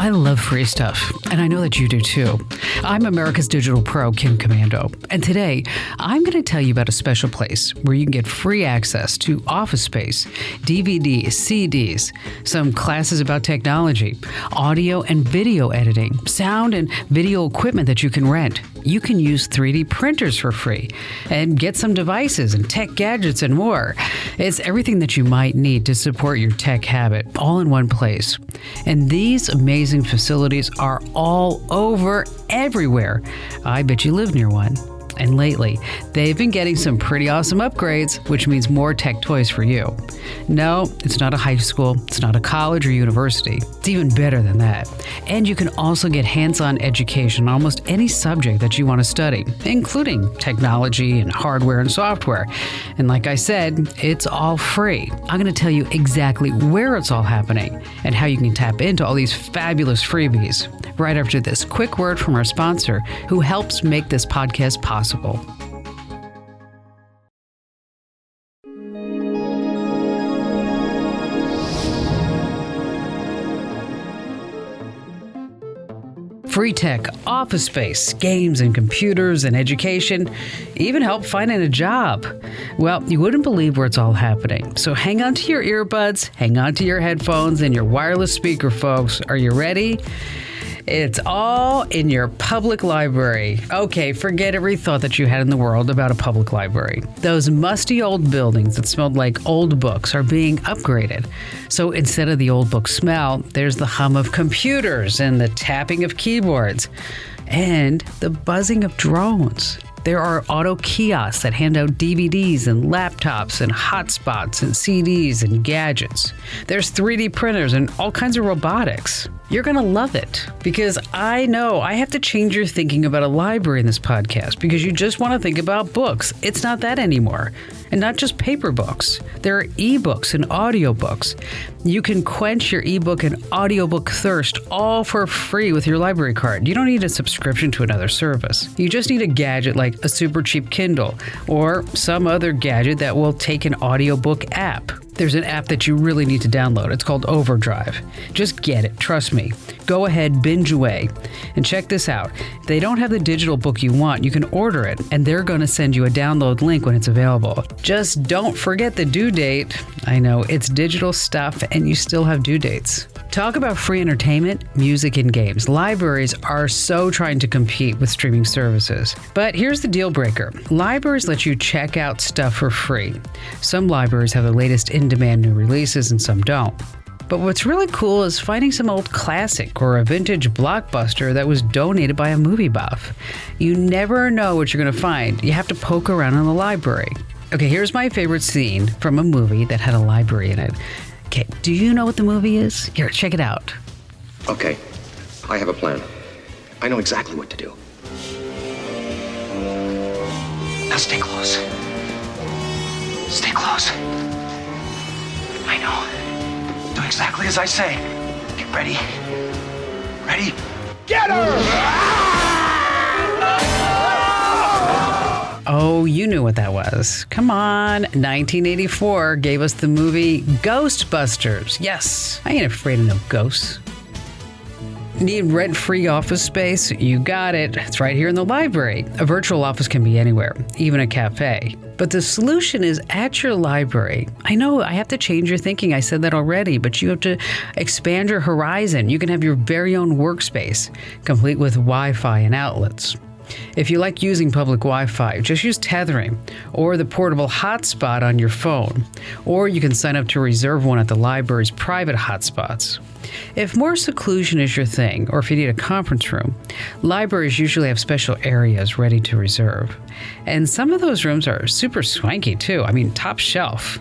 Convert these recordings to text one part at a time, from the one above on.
I love free stuff, and I know that you do too. I'm America's Digital Pro, Kim Komando, and today I'm going to tell you about a special place where you can get free access to Office Space, DVDs, CDs, some classes about technology, audio and video editing, sound and video equipment that you can rent. You can use 3D printers for free and get some devices and tech gadgets and more. It's everything that you might need to support your tech habit, all in one place. And these amazing facilities are all over everywhere. I bet you live near one. And lately, they've been getting some pretty awesome upgrades, which means more tech toys for you. No, it's not a high school, it's not a college or university. It's even better than that. And you can also get hands-on education on almost any subject that you want to study, including technology and hardware and software. And like I said, it's all free. I'm going to tell you exactly where it's all happening and how you can tap into all these fabulous freebies right after this quick word from our sponsor who helps make this podcast possible. Free tech, office space, games and computers and education, even help finding a job. Well, you wouldn't believe where it's all happening. So hang on to your earbuds, hang on to your headphones and your wireless speaker, folks. Are you ready? It's all in your public library. Okay, forget every thought that you had in the world about a public library. Those musty old buildings that smelled like old books are being upgraded. So instead of the old book smell, there's the hum of computers and the tapping of keyboards and the buzzing of drones. There are auto kiosks that hand out DVDs and laptops and hotspots and CDs and gadgets. There's 3D printers and all kinds of robotics. You're going to love it because I know I have to change your thinking about a library in this podcast because you just want to think about books. It's not that anymore. And not just paper books. There are ebooks and audiobooks. You can quench your ebook and audiobook thirst all for free with your library card. You don't need a subscription to another service. You just need a gadget like a super cheap Kindle or some other gadget that will take an audiobook app. There's an app that you really need to download. It's called Overdrive. Just get it. Trust me. Go ahead, binge away. And check this out. If they don't have the digital book you want, you can order it, and they're going to send you a download link when it's available. Just don't forget the due date. I know, it's digital stuff, and you still have due dates. Talk about free entertainment, music, and games. Libraries are so trying to compete with streaming services. But here's the deal breaker. Libraries let you check out stuff for free. Some libraries have the latest in-demand new releases and some don't. But what's really cool is finding some old classic or a vintage blockbuster that was donated by a movie buff. You never know what you're going to find. You have to poke around in the library. Okay, here's my favorite scene from a movie that had a library in it. Okay, do you know what the movie is? Here, check it out. Okay, I have a plan. I know exactly what to do. Now stay close. Stay close. I know. Do exactly as I say. Get ready. Ready? Get her! Oh, you knew what that was. Come on. 1984 gave us the movie Ghostbusters. Yes, I ain't afraid of no ghosts. Need rent-free office space? You got it. It's right here in the library. A virtual office can be anywhere, even a cafe. But the solution is at your library. I know I have to change your thinking. I said that already, but you have to expand your horizon. You can have your very own workspace, complete with Wi-Fi and outlets. If you like using public Wi-Fi, just use tethering or the portable hotspot on your phone, or you can sign up to reserve one at the library's private hotspots. If more seclusion is your thing, or if you need a conference room, libraries usually have special areas ready to reserve. And some of those rooms are super swanky too. I mean, top shelf.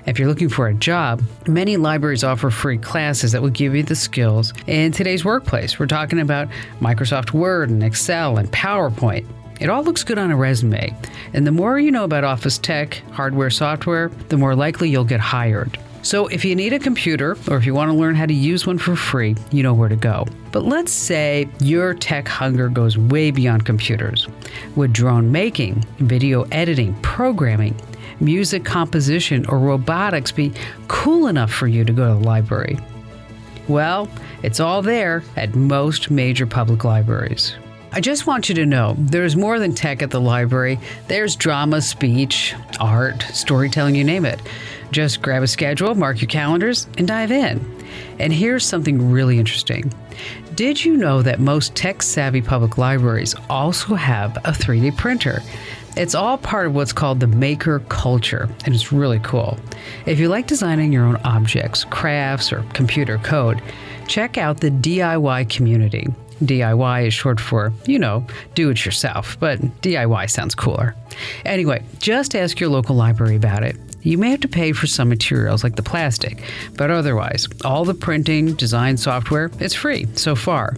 If you're looking for a job, many libraries offer free classes that will give you the skills in today's workplace. We're talking about Microsoft Word and Excel and PowerPoint. It all looks good on a resume. And the more you know about office tech, hardware, software, the more likely you'll get hired. So if you need a computer or if you want to learn how to use one for free, you know where to go. But let's say your tech hunger goes way beyond computers. Would drone making, video editing, programming, music composition, or robotics be cool enough for you to go to the library? Well, it's all there at most major public libraries. I just want you to know there's more than tech at the library. There's drama, speech, art, storytelling, you name it. Just grab a schedule, mark your calendars, and dive in. And here's something really interesting. Did you know that most tech-savvy public libraries also have a 3D printer? It's all part of what's called the maker culture, and it's really cool. If you like designing your own objects, crafts, or computer code, check out the DIY community. DIY is short for, do it yourself, but DIY sounds cooler. Anyway, just ask your local library about it. You may have to pay for some materials like the plastic, but otherwise, all the printing, design software, it's free so far.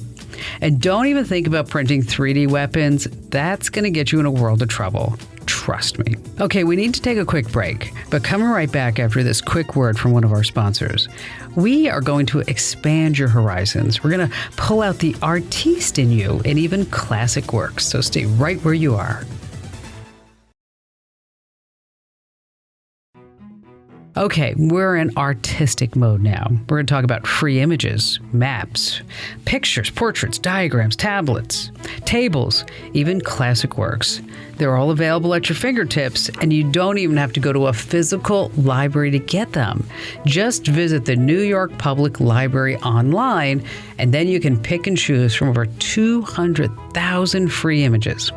And don't even think about printing 3D weapons. That's going to get you in a world of trouble. Trust me. Okay, we need to take a quick break, but coming right back after this quick word from one of our sponsors. We are going to expand your horizons. We're going to pull out the artiste in you and even classic works, so stay right where you are. Okay, we're in artistic mode now. We're going to talk about free images, maps, pictures, portraits, diagrams, tablets, tables, even classic works. They're all available at your fingertips, and you don't even have to go to a physical library to get them. Just visit the New York Public Library online, and then you can pick and choose from over 200,000 free images.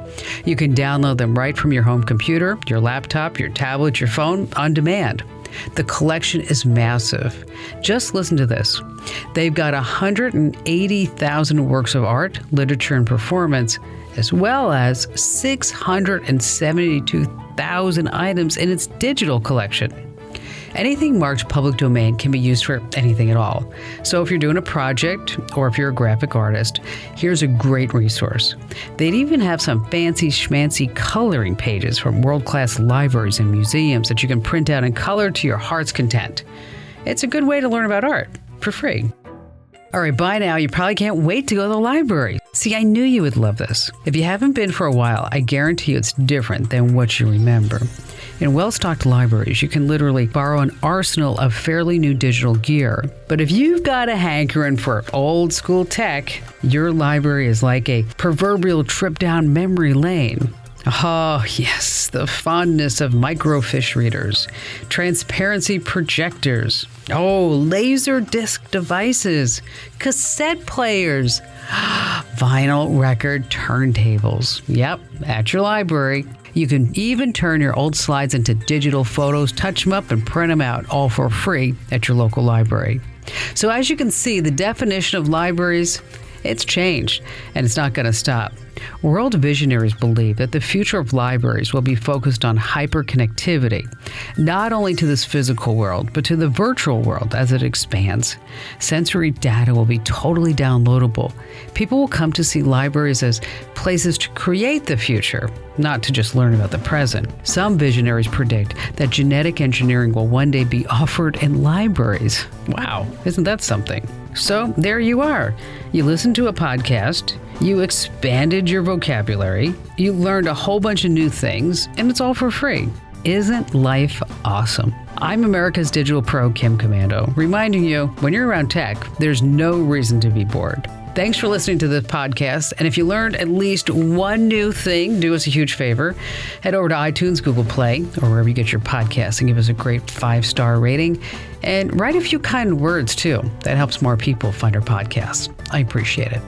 You can download them right from your home computer, your laptop, your tablet, your phone, on demand. The collection is massive. Just listen to this. They've got 180,000 works of art, literature, and performance, as well as 672,000 items in its digital collection. Anything marked public domain can be used for anything at all. So if you're doing a project or if you're a graphic artist, here's a great resource. They'd even have some fancy schmancy coloring pages from world-class libraries and museums that you can print out and color to your heart's content. It's a good way to learn about art for free. All right, by now, you probably can't wait to go to the library. See, I knew you would love this. If you haven't been for a while, I guarantee you it's different than what you remember. In well-stocked libraries, you can literally borrow an arsenal of fairly new digital gear. But if you've got a hankering for old-school tech, your library is like a proverbial trip down memory lane. Oh, yes, the fondness of microfiche readers, transparency projectors, laser disc devices, cassette players, vinyl record turntables. Yep, at your library. You can even turn your old slides into digital photos, touch them up, and print them out, all for free at your local library. So as you can see, the definition of libraries, it's changed, and it's not going to stop. World visionaries believe that the future of libraries will be focused on hyperconnectivity, not only to this physical world, but to the virtual world as it expands. Sensory data will be totally downloadable. People will come to see libraries as places to create the future, not to just learn about the present. Some visionaries predict that genetic engineering will one day be offered in libraries. Wow, isn't that something? So there you are. You listened to a podcast, you expanded your vocabulary, you learned a whole bunch of new things, and it's all for free. Isn't life awesome? I'm America's Digital Pro, Kim Komando, reminding you, when you're around tech, there's no reason to be bored. Thanks for listening to this podcast, and if you learned at least one new thing, do us a huge favor. Head over to iTunes, Google Play, or wherever you get your podcasts and give us a great 5-star rating. And write a few kind words, too. That helps more people find our podcasts. I appreciate it.